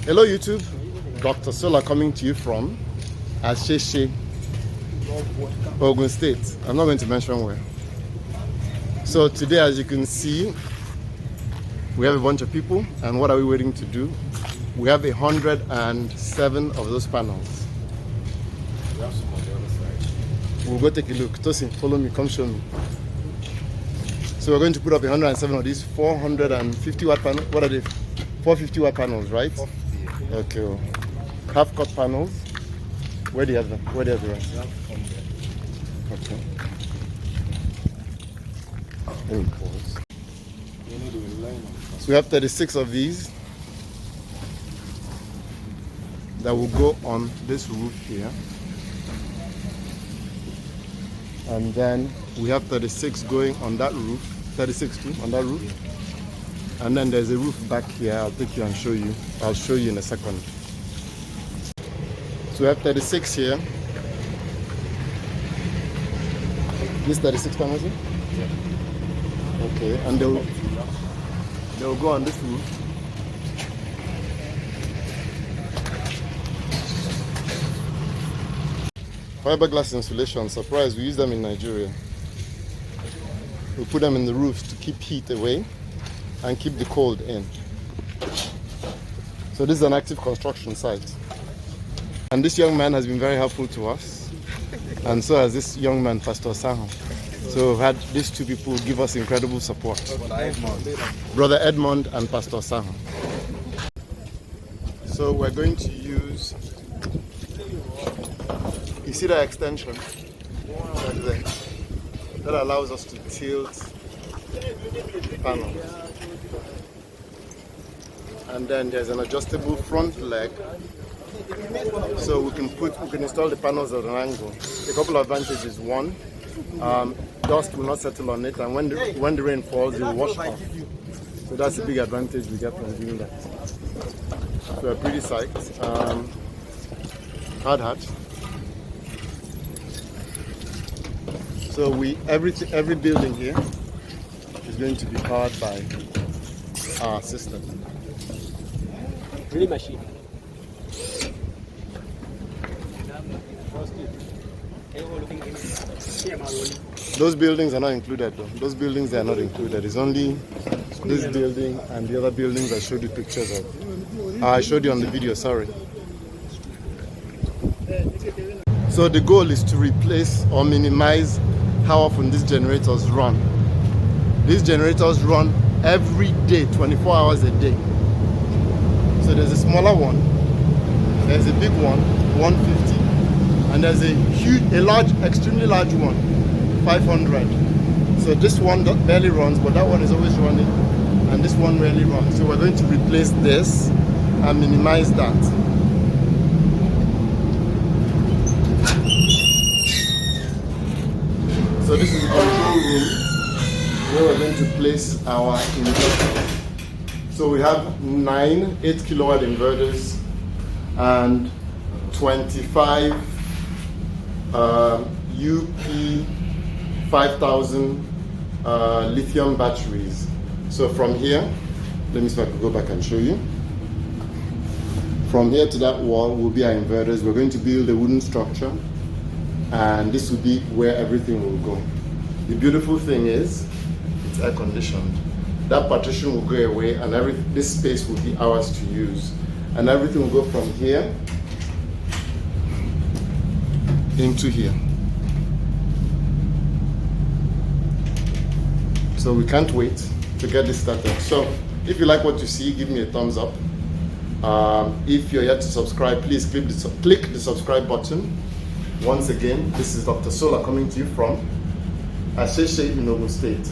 Hello YouTube, Dr. Sola coming to you from Asese Ogun State. I'm not going to mention where. So today, as you can see, we have a bunch of people, and what are we waiting to do? We have 107 of those panels. We have some on the other side. We'll go take a look. Tosin, follow me, come show me. So we're going to put up 107 of these 450 watt panels. What are they? 450 watt panels, right? 450. Okay. Well, half cut panels. Where do you have them? Where do you have the rest? We have 100. Okay. Let me pause. You need to line So we have 36 of these that will go on this roof here. And then we have 36 going on that roof. 36 too on that roof. And then there's a roof back here. I'll take you and show you. I'll show you in a second. So we have 36 here. This 36 panels here? Yeah. Okay, and they'll go on this roof. Fiberglass insulation, surprise, we use them in Nigeria. We put them in the roofs to keep heat away and keep the cold in. So this is an active construction site. And this young man has been very helpful to us. And so has this young man, Pastor Sahan. So we've had these two people give us incredible support. Brother Edmond and Pastor Sahan. So we're going to use, you see that extension? Right there. That allows us to tilt the panels. And then there's an adjustable front leg, so we can install the panels at an angle. A couple of advantages. One, dust will not settle on it, and when the rain falls, it will wash off. So that's a big advantage we get from doing that. So we're pretty psyched. Hard hat. So every building here is going to be powered by our system. Really machine. Those buildings are not included though. Those buildings are not included. It's only this building and the other buildings I showed you pictures of. I showed you on the video, sorry. So the goal is to replace or minimize how often these generators run. These generators run every day, 24 hours a day. So there's a smaller one, there's a big one, 150, and there's a large, extremely large one, 500. So this one barely runs, but that one is always running, and this one rarely runs. So we're going to replace this and minimize that. So this is the control room where we're going to place our inverter. So we have 9 8 kilowatt inverters and 25 UP 5000 lithium batteries. So from here, let me see if I can go back and show you. From here to that wall will be our inverters. We're going to build a wooden structure, and this will be where everything will go. The beautiful thing is it's air conditioned. That partition will go away, and this space will be ours to use. And everything will go from here into here. So we can't wait to get this started. So if you like what you see, give me a thumbs up. If you're yet to subscribe, please click the subscribe button. Once again, this is Dr. Sola coming to you from Asese in Ogun State.